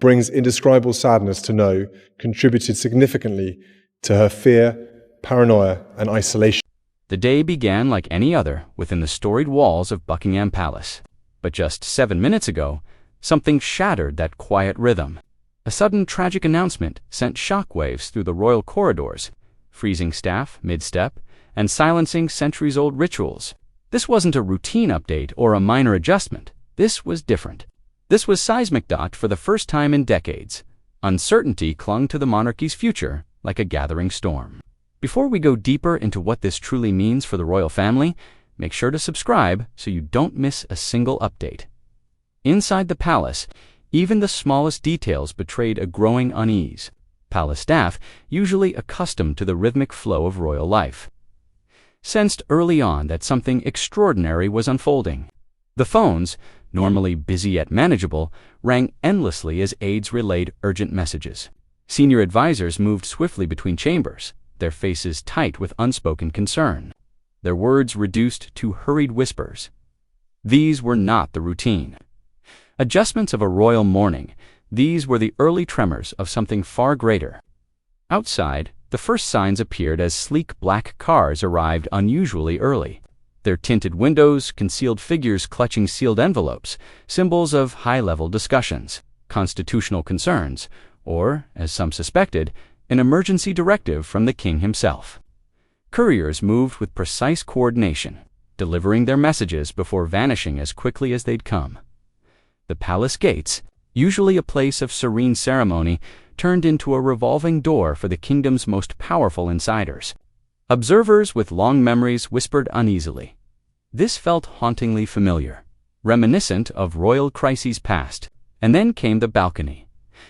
brings indescribable sadness to know contributed significantly to her fear, paranoia, and isolation. The day began like any other within the storied walls of Buckingham Palace. But just 7 minutes ago, something shattered that quiet rhythm. A sudden tragic announcement sent shockwaves through the royal corridors, freezing staff mid-step and silencing centuries-old rituals. This wasn't a routine update or a minor adjustment. This was different. This was seismic. For the first time in decades, uncertainty clung to the monarchy's future like a gathering storm. Before we go deeper into what this truly means for the royal family, make sure to subscribe so you don't miss a single update. Inside the palace, even the smallest details betrayed a growing unease. Palace staff, usually accustomed to the rhythmic flow of royal life, sensed early on that something extraordinary was unfolding. The phones, normally busy yet manageable, rang endlessly as aides relayed urgent messages. Senior advisors moved swiftly between chambers, their faces tight with unspoken concern, their words reduced to hurried whispers. These were not the routine adjustments of a royal morning. These were the early tremors of something far greater. Outside, the first signs appeared as sleek black cars arrived unusually early. Their tinted windows concealed figures clutching sealed envelopes, symbols of high-level discussions, constitutional concerns, or, as some suspected, an emergency directive from the king himself. Couriers moved with precise coordination, delivering their messages before vanishing as quickly as they'd come. The palace gates, usually a place of serene ceremony, turned into a revolving door for the kingdom's most powerful insiders. Observers with long memories whispered uneasily. This felt hauntingly familiar, reminiscent of royal crises past. And then came the balcony.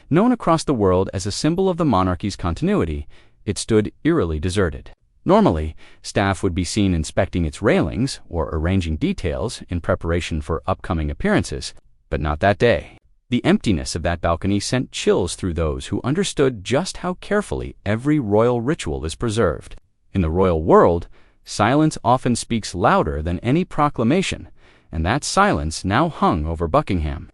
Known across the world as a symbol of the monarchy's continuity, it stood eerily deserted. Normally, staff would be seen inspecting its railings or arranging details in preparation for upcoming appearances, but not that day. The emptiness of that balcony sent chills through those who understood just how carefully every royal ritual is preserved. In the royal world, silence often speaks louder than any proclamation, and that silence now hung over Buckingham.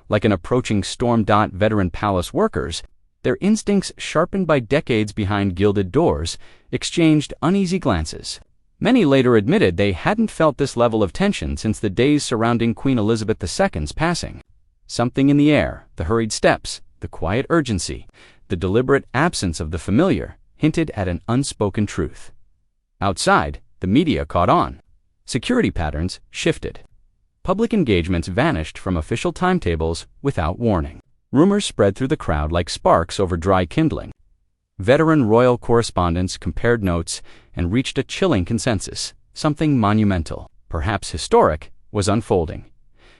Like an approaching storm. Veteran palace workers, their instincts sharpened by decades behind gilded doors, exchanged uneasy glances. Many later admitted they hadn't felt this level of tension since the days surrounding Queen Elizabeth II's passing. Something in the air, the hurried steps, the quiet urgency, the deliberate absence of the familiar, hinted at an unspoken truth. Outside, the media caught on. Security patterns shifted. Public engagements vanished from official timetables without warning. Rumors spread through the crowd like sparks over dry kindling. Veteran royal correspondents compared notes and reached a chilling consensus. Something monumental, perhaps historic, was unfolding.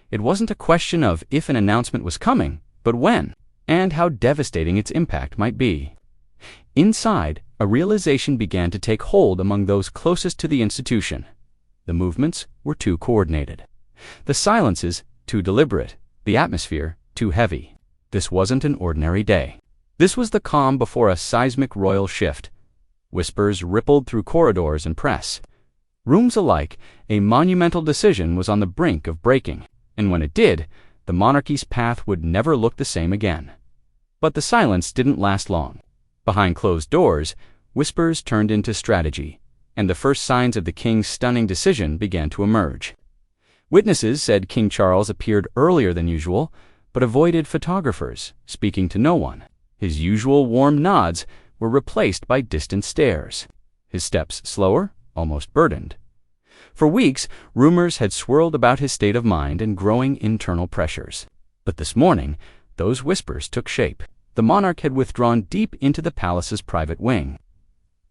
It wasn't a question of if an announcement was coming, but when, and how devastating its impact might be. Inside, a realization began to take hold among those closest to the institution. The movements were too coordinated. The silences too deliberate. The atmosphere too heavy. This wasn't an ordinary day. This was the calm before a seismic royal shift. Whispers rippled through corridors and press. Rooms alike, a monumental decision was on the brink of breaking, and when it did, the monarchy's path would never look the same again. But the silence didn't last long. Behind closed doors, whispers turned into strategy, and the first signs of the king's stunning decision began to emerge. Witnesses said King Charles appeared earlier than usual, but avoided photographers, speaking to no one. His usual warm nods were replaced by distant stares. His steps slower, almost burdened. For weeks, rumors had swirled about his state of mind and growing internal pressures. But this morning, those whispers took shape. The monarch had withdrawn deep into the palace's private wing.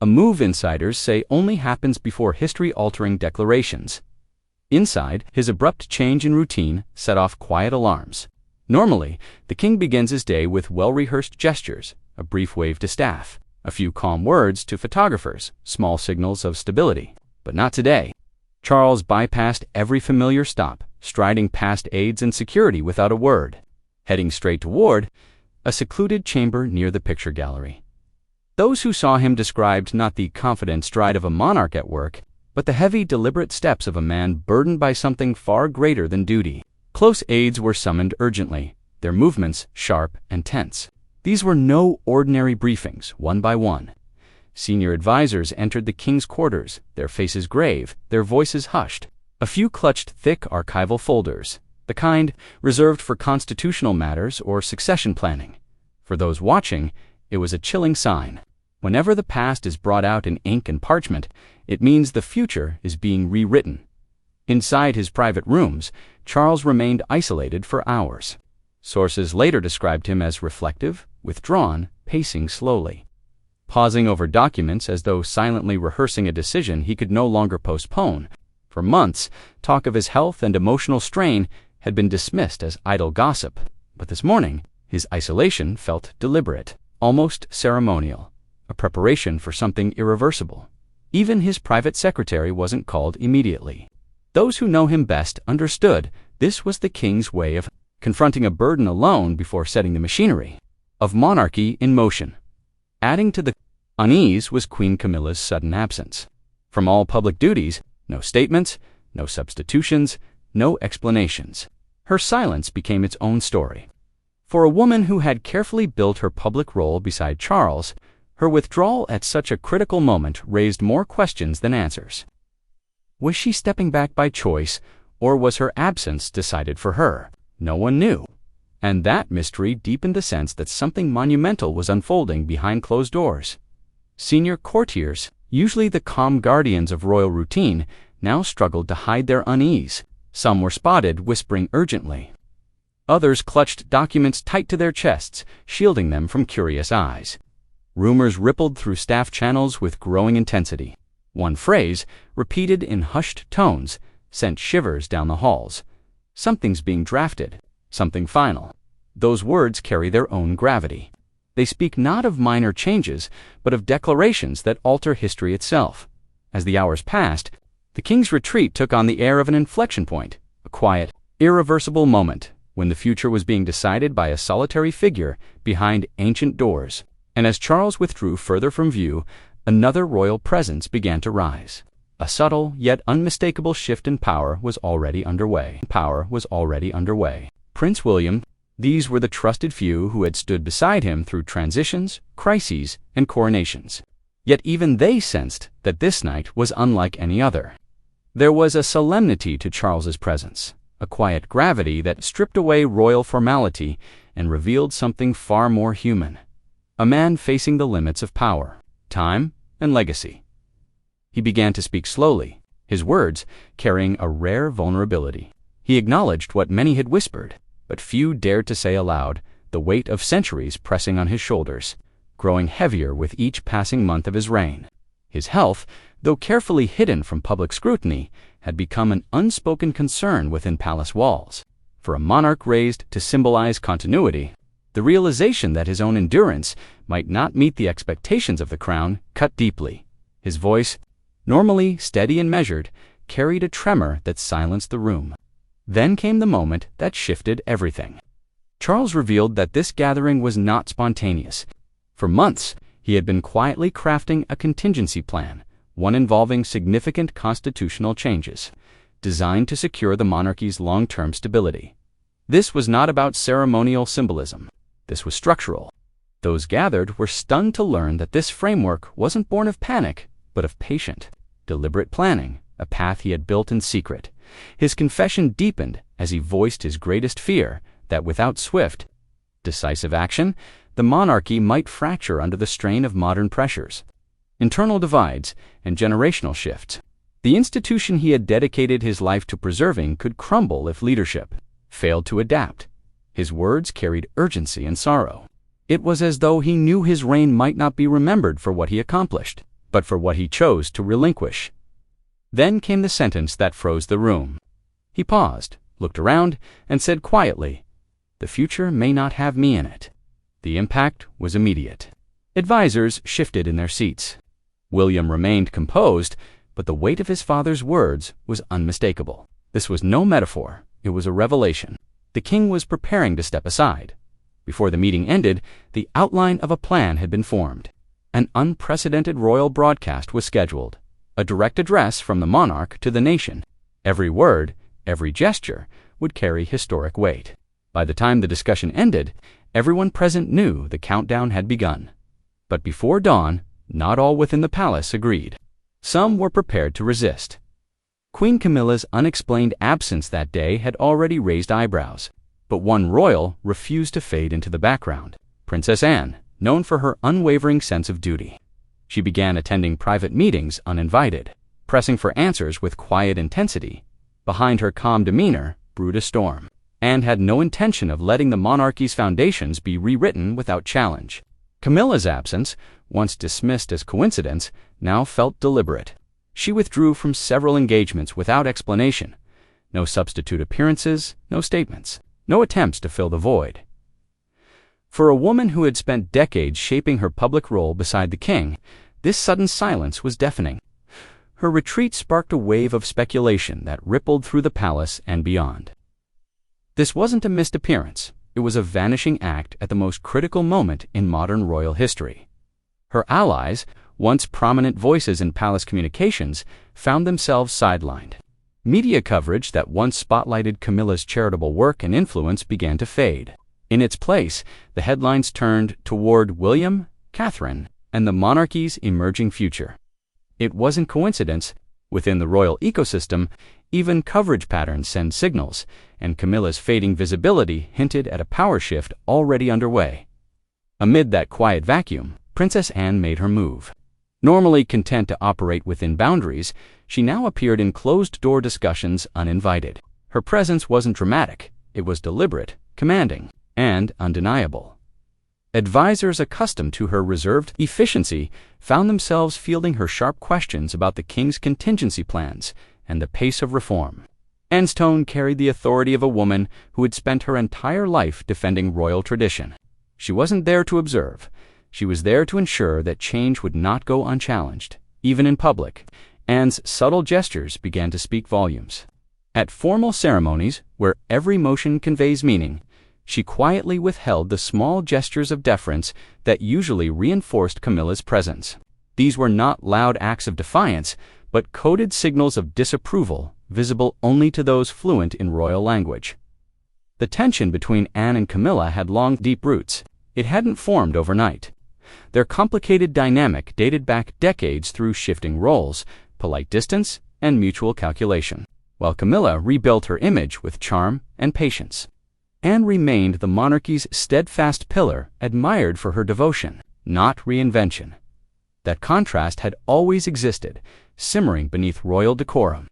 A move insiders say only happens before history-altering declarations. Inside, his abrupt change in routine set off quiet alarms. Normally, the king begins his day with well-rehearsed gestures, a brief wave to staff, a few calm words to photographers, small signals of stability. But not today. Charles bypassed every familiar stop, striding past aides and security without a word, heading straight toward a secluded chamber near the picture gallery. Those who saw him described not the confident stride of a monarch at work, but the heavy, deliberate steps of a man burdened by something far greater than duty. Close aides were summoned urgently, their movements sharp and tense. These were no ordinary briefings, one by one. Senior advisors entered the king's quarters, their faces grave, their voices hushed. A few clutched thick archival folders, the kind reserved for constitutional matters or succession planning. For those watching, it was a chilling sign. Whenever the past is brought out in ink and parchment, it means the future is being rewritten. Inside his private rooms, Charles remained isolated for hours. Sources later described him as reflective, withdrawn, pacing slowly, pausing over documents as though silently rehearsing a decision he could no longer postpone. For months, talk of his health and emotional strain had been dismissed as idle gossip, but this morning, his isolation felt deliberate, almost ceremonial, a preparation for something irreversible. Even his private secretary wasn't called immediately. Those who know him best understood this was the king's way of confronting a burden alone before setting the machinery of monarchy in motion. Adding to the unease was Queen Camilla's sudden absence. From all public duties, no statements, no substitutions, no explanations. Her silence became its own story. For a woman who had carefully built her public role beside Charles, her withdrawal at such a critical moment raised more questions than answers. Was she stepping back by choice, or was her absence decided for her? No one knew. And that mystery deepened the sense that something monumental was unfolding behind closed doors. Senior courtiers, usually the calm guardians of royal routine, now struggled to hide their unease. Some were spotted whispering urgently. Others clutched documents tight to their chests, shielding them from curious eyes. Rumors rippled through staff channels with growing intensity. One phrase, repeated in hushed tones, sent shivers down the halls. Something's being drafted, something final. Those words carry their own gravity. They speak not of minor changes, but of declarations that alter history itself. As the hours passed, the king's retreat took on the air of an inflection point, a quiet, irreversible moment, when the future was being decided by a solitary figure behind ancient doors. And as Charles withdrew further from view, another royal presence began to rise. A subtle yet unmistakable shift in power was already underway. Prince William, these were the trusted few who had stood beside him through transitions, crises, and coronations. Yet even they sensed that this night was unlike any other. There was a solemnity to Charles's presence, a quiet gravity that stripped away royal formality and revealed something far more human. A man facing the limits of power, time, and legacy. He began to speak slowly, his words carrying a rare vulnerability. He acknowledged what many had whispered, but few dared to say aloud, the weight of centuries pressing on his shoulders, growing heavier with each passing month of his reign. His health, though carefully hidden from public scrutiny, had become an unspoken concern within palace walls. For a monarch raised to symbolize continuity, the realization that his own endurance might not meet the expectations of the crown cut deeply. His voice, normally steady and measured, carried a tremor that silenced the room. Then came the moment that shifted everything. Charles revealed that this gathering was not spontaneous. For months, he had been quietly crafting a contingency plan, one involving significant constitutional changes, designed to secure the monarchy's long-term stability. This was not about ceremonial symbolism. This was structural. Those gathered were stunned to learn that this framework wasn't born of panic, but of patient, deliberate planning, a path he had built in secret. His confession deepened as he voiced his greatest fear, that without swift, decisive action, the monarchy might fracture under the strain of modern pressures, internal divides, and generational shifts. The institution he had dedicated his life to preserving could crumble if leadership failed to adapt. His words carried urgency and sorrow. It was as though he knew his reign might not be remembered for what he accomplished, but for what he chose to relinquish. Then came the sentence that froze the room. He paused, looked around, and said quietly, "The future may not have me in it." The impact was immediate. Advisors shifted in their seats. William remained composed, but the weight of his father's words was unmistakable. This was no metaphor, it was a revelation. The king was preparing to step aside. Before the meeting ended, the outline of a plan had been formed. An unprecedented royal broadcast was scheduled, a direct address from the monarch to the nation. Every word, every gesture, would carry historic weight. By the time the discussion ended, everyone present knew the countdown had begun. But before dawn, not all within the palace agreed. Some were prepared to resist. Queen Camilla's unexplained absence that day had already raised eyebrows, but one royal refused to fade into the background: Princess Anne, known for her unwavering sense of duty. She began attending private meetings uninvited, pressing for answers with quiet intensity. Behind her calm demeanor brewed a storm. Anne had no intention of letting the monarchy's foundations be rewritten without challenge. Camilla's absence, once dismissed as coincidence, now felt deliberate. She withdrew from several engagements without explanation. No substitute appearances, no statements, no attempts to fill the void. For a woman who had spent decades shaping her public role beside the king, this sudden silence was deafening. Her retreat sparked a wave of speculation that rippled through the palace and beyond. This wasn't a missed appearance. It was a vanishing act at the most critical moment in modern royal history. Her allies, once prominent voices in palace communications, found themselves sidelined. Media coverage that once spotlighted Camilla's charitable work and influence began to fade. In its place, the headlines turned toward William, Catherine, and the monarchy's emerging future. It wasn't coincidence. Within the royal ecosystem, even coverage patterns send signals, and Camilla's fading visibility hinted at a power shift already underway. Amid that quiet vacuum, Princess Anne made her move. Normally content to operate within boundaries, she now appeared in closed-door discussions uninvited. Her presence wasn't dramatic. It was deliberate, commanding, and undeniable. Advisors accustomed to her reserved efficiency found themselves fielding her sharp questions about the king's contingency plans and the pace of reform. Anne's tone carried the authority of a woman who had spent her entire life defending royal tradition. She wasn't there to observe. She was there to ensure that change would not go unchallenged, even in public. Anne's subtle gestures began to speak volumes. At formal ceremonies, where every motion conveys meaning, she quietly withheld the small gestures of deference that usually reinforced Camilla's presence. These were not loud acts of defiance, but coded signals of disapproval, visible only to those fluent in royal language. The tension between Anne and Camilla had long, deep roots. It hadn't formed overnight. Their complicated dynamic dated back decades through shifting roles, polite distance, and mutual calculation. While Camilla rebuilt her image with charm and patience, Anne remained the monarchy's steadfast pillar, admired for her devotion, not reinvention. That contrast had always existed, simmering beneath royal decorum.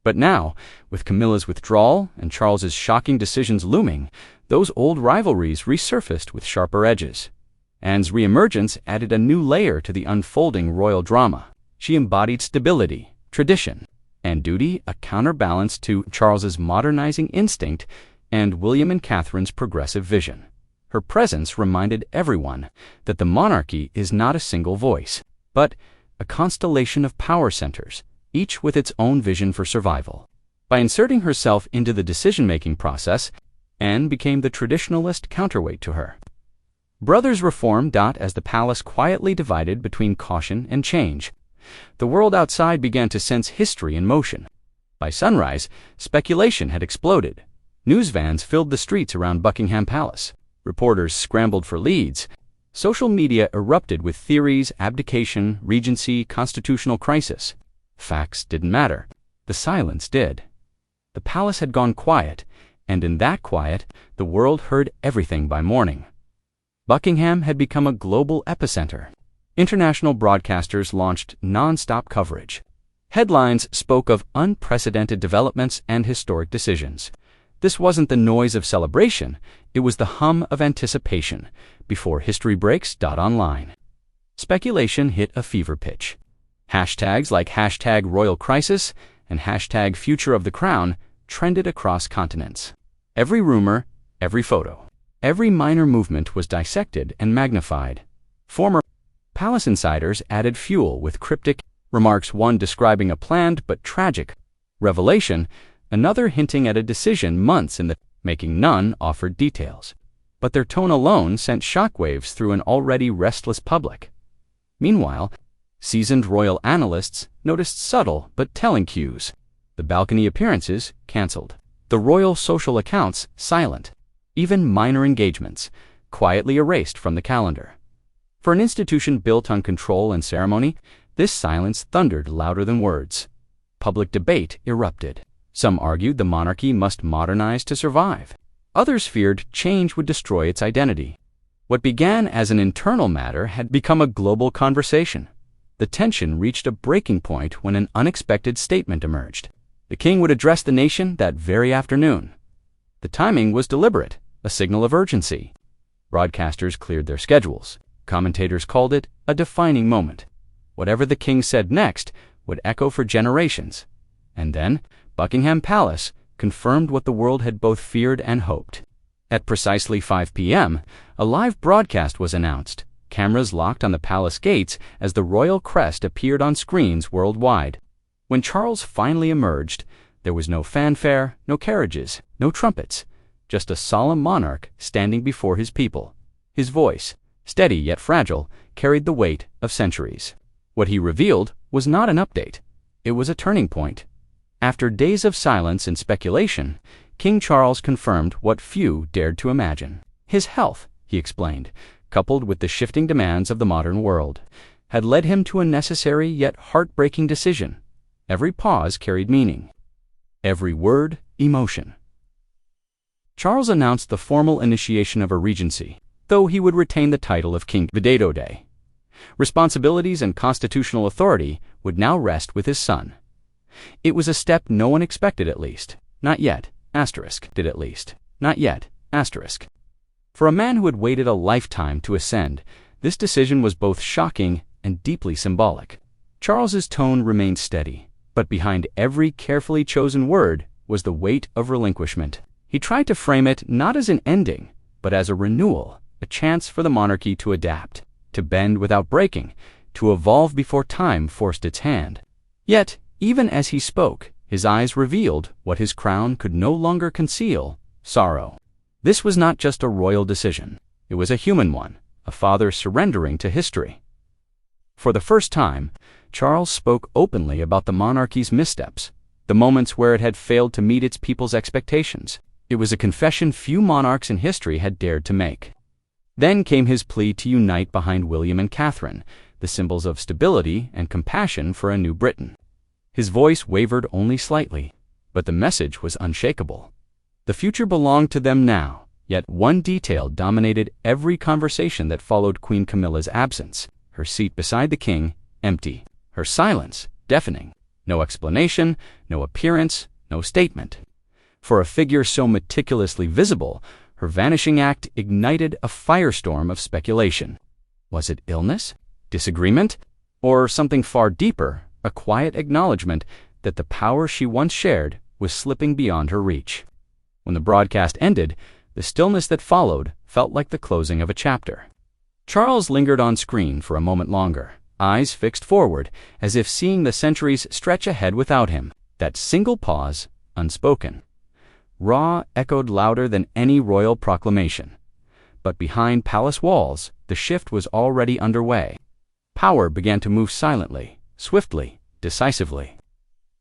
But now, with Camilla's withdrawal and Charles's shocking decisions looming, those old rivalries resurfaced with sharper edges. Anne's reemergence added a new layer to the unfolding royal drama. She embodied stability, tradition, and duty, a counterbalance to Charles's modernizing instinct and William and Catherine's progressive vision. Her presence reminded everyone that the monarchy is not a single voice, but a constellation of power centers, each with its own vision for survival. By inserting herself into the decision-making process, Anne became the traditionalist counterweight to her. Brothers reformed as the palace quietly divided between caution and change. The world outside began to sense history in motion. By sunrise, speculation had exploded. News vans filled the streets around Buckingham Palace. Reporters scrambled for leads. Social media erupted with theories: abdication, regency, constitutional crisis. Facts didn't matter. The silence did. The palace had gone quiet, and in that quiet, the world heard everything by morning. Buckingham had become a global epicenter. International broadcasters launched non-stop coverage. Headlines spoke of unprecedented developments and historic decisions. This wasn't the noise of celebration, it was the hum of anticipation before history breaks. Online. Speculation hit a fever pitch. Hashtags like #RoyalCrisis and #Future of the Crown trended across continents. Every rumor, every photo, every minor movement was dissected and magnified. Former palace insiders added fuel with cryptic remarks, one describing a planned but tragic revelation, another hinting at a decision months in the making. None offered details, but their tone alone sent shockwaves through an already restless public. Meanwhile, seasoned royal analysts noticed subtle but telling cues. The balcony appearances canceled. The royal social accounts silent. even minor engagements, quietly erased from the calendar. For an institution built on control and ceremony, this silence thundered louder than words. Public debate erupted. Some argued the monarchy must modernize to survive. Others feared change would destroy its identity. What began as an internal matter had become a global conversation. The tension reached a breaking point when an unexpected statement emerged. The king would address the nation that very afternoon. The timing was deliberate, a signal of urgency. Broadcasters cleared their schedules. Commentators called it a defining moment. Whatever the king said next would echo for generations. And then, Buckingham Palace confirmed what the world had both feared and hoped. At precisely 5 p.m., a live broadcast was announced, cameras locked on the palace gates as the royal crest appeared on screens worldwide. When Charles finally emerged, there was no fanfare, no carriages, no trumpets, just a solemn monarch standing before his people. His voice, steady yet fragile, carried the weight of centuries. What he revealed was not an update. It was a turning point. After days of silence and speculation, King Charles confirmed what few dared to imagine. His health, he explained, coupled with the shifting demands of the modern world, had led him to a necessary yet heartbreaking decision. Every pause carried meaning. Every word, emotion. Charles announced the formal initiation of a regency, though he would retain the title of King Videdo Day. Responsibilities and constitutional authority would now rest with his son. It was a step no one expected, at least. Not yet, did at least. Not yet, For a man who had waited a lifetime to ascend, this decision was both shocking and deeply symbolic. Charles's tone remained steady, but behind every carefully chosen word was the weight of relinquishment. He tried to frame it not as an ending, but as a renewal, a chance for the monarchy to adapt, to bend without breaking, to evolve before time forced its hand. Yet, even as he spoke, his eyes revealed what his crown could no longer conceal: sorrow. This was not just a royal decision. It was a human one, a father surrendering to history. For the first time, Charles spoke openly about the monarchy's missteps, the moments where it had failed to meet its people's expectations. It was a confession few monarchs in history had dared to make. Then came his plea to unite behind William and Catherine, the symbols of stability and compassion for a new Britain. His voice wavered only slightly, but the message was unshakable. The future belonged to them now, yet one detail dominated every conversation that followed Queen Camilla's absence: her seat beside the king, empty; her silence, deafening. No explanation, no appearance, no statement. For a figure so meticulously visible, her vanishing act ignited a firestorm of speculation. Was it illness, disagreement, or something far deeper, a quiet acknowledgement that the power she once shared was slipping beyond her reach? When the broadcast ended, the stillness that followed felt like the closing of a chapter. Charles lingered on screen for a moment longer, eyes fixed forward, as if seeing the centuries stretch ahead without him. That single pause, unspoken, raw, echoed louder than any royal proclamation. But behind palace walls, the shift was already underway. Power began to move silently, swiftly, decisively.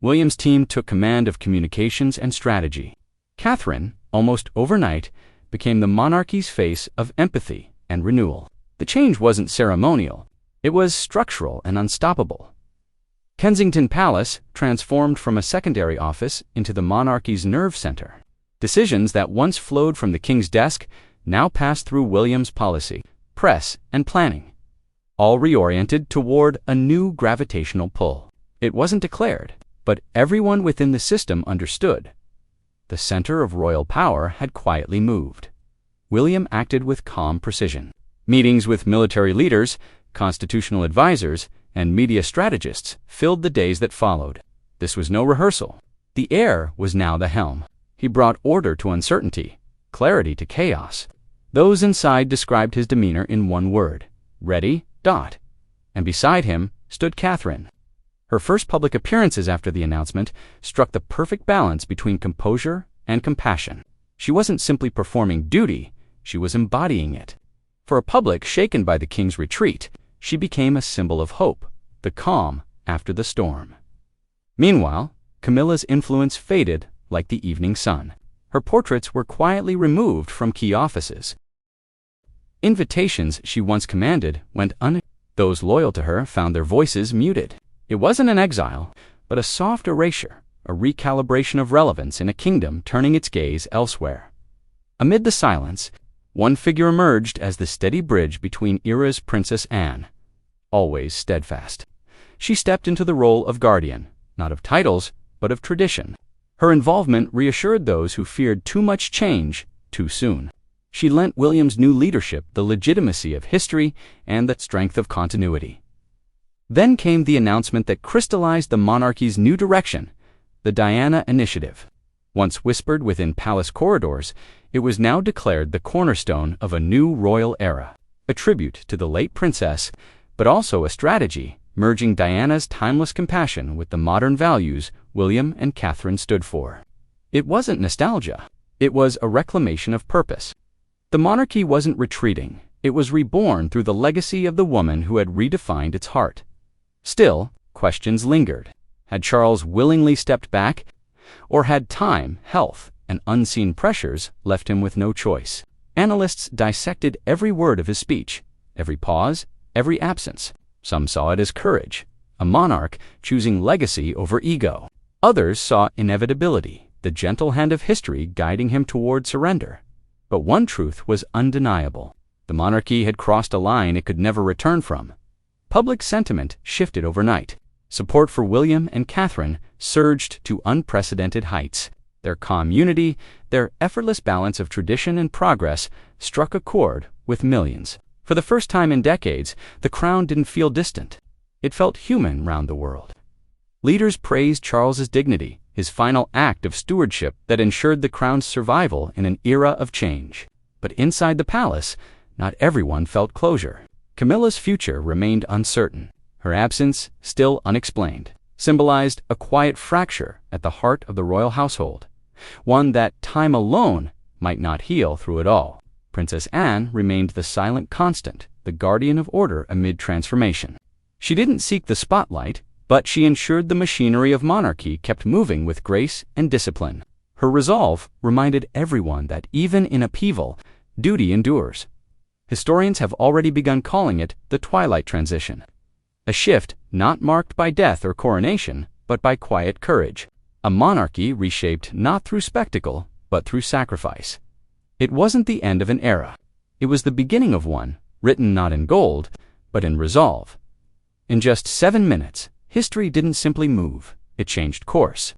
William's team took command of communications and strategy. Catherine, almost overnight, became the monarchy's face of empathy and renewal. The change wasn't ceremonial. It was structural and unstoppable. Kensington Palace transformed from a secondary office into the monarchy's nerve center. Decisions that once flowed from the king's desk now passed through William's policy, press, and planning, all reoriented toward a new gravitational pull. It wasn't declared, but everyone within the system understood. The center of royal power had quietly moved. William acted with calm precision. Meetings with military leaders, constitutional advisors, and media strategists filled the days that followed. This was no rehearsal. The heir was now the helm. He brought order to uncertainty, clarity to chaos. Those inside described his demeanor in one word: ready. And beside him stood Catherine. Her first public appearances after the announcement struck the perfect balance between composure and compassion. She wasn't simply performing duty, she was embodying it. For a public shaken by the king's retreat, she became a symbol of hope, the calm after the storm. Meanwhile, Camilla's influence faded like the evening sun. Her portraits were quietly removed from key offices. Invitations she once commanded went unaccepted. Those loyal to her found their voices muted. It wasn't an exile, but a soft erasure, a recalibration of relevance in a kingdom turning its gaze elsewhere. Amid the silence, one figure emerged as the steady bridge between eras: Princess Anne. Always steadfast. She stepped into the role of guardian, not of titles, but of tradition. Her involvement reassured those who feared too much change too soon. She lent William's new leadership the legitimacy of history and the strength of continuity. Then came the announcement that crystallized the monarchy's new direction, the Diana Initiative. Once whispered within palace corridors, it was now declared the cornerstone of a new royal era, a tribute to the late princess, but also a strategy merging Diana's timeless compassion with the modern values William and Catherine stood for. It wasn't nostalgia. It was a reclamation of purpose. The monarchy wasn't retreating. It was reborn through the legacy of the woman who had redefined its heart. Still, questions lingered. Had Charles willingly stepped back, or had time, health, and unseen pressures left him with no choice? Analysts dissected every word of his speech, every pause, every absence. Some saw it as courage, a monarch choosing legacy over ego. Others saw inevitability, the gentle hand of history guiding him toward surrender. But one truth was undeniable. The monarchy had crossed a line it could never return from. Public sentiment shifted overnight. Support for William and Catherine surged to unprecedented heights. Their calm unity, their effortless balance of tradition and progress struck a chord with millions. For the first time in decades, the crown didn't feel distant. It felt human round the world. Leaders praised Charles's dignity, his final act of stewardship that ensured the crown's survival in an era of change. But inside the palace, not everyone felt closure. Camilla's future remained uncertain. Her absence, still unexplained, symbolized a quiet fracture at the heart of the royal household, one that time alone might not heal through it all. Princess Anne remained the silent constant, the guardian of order amid transformation. She didn't seek the spotlight, but she ensured the machinery of monarchy kept moving with grace and discipline. Her resolve reminded everyone that even in upheaval, duty endures. Historians have already begun calling it the Twilight Transition, a shift not marked by death or coronation, but by quiet courage, a monarchy reshaped not through spectacle, but through sacrifice. It wasn't the end of an era. It was the beginning of one, written not in gold, but in resolve. In just 7 minutes, history didn't simply move, it changed course.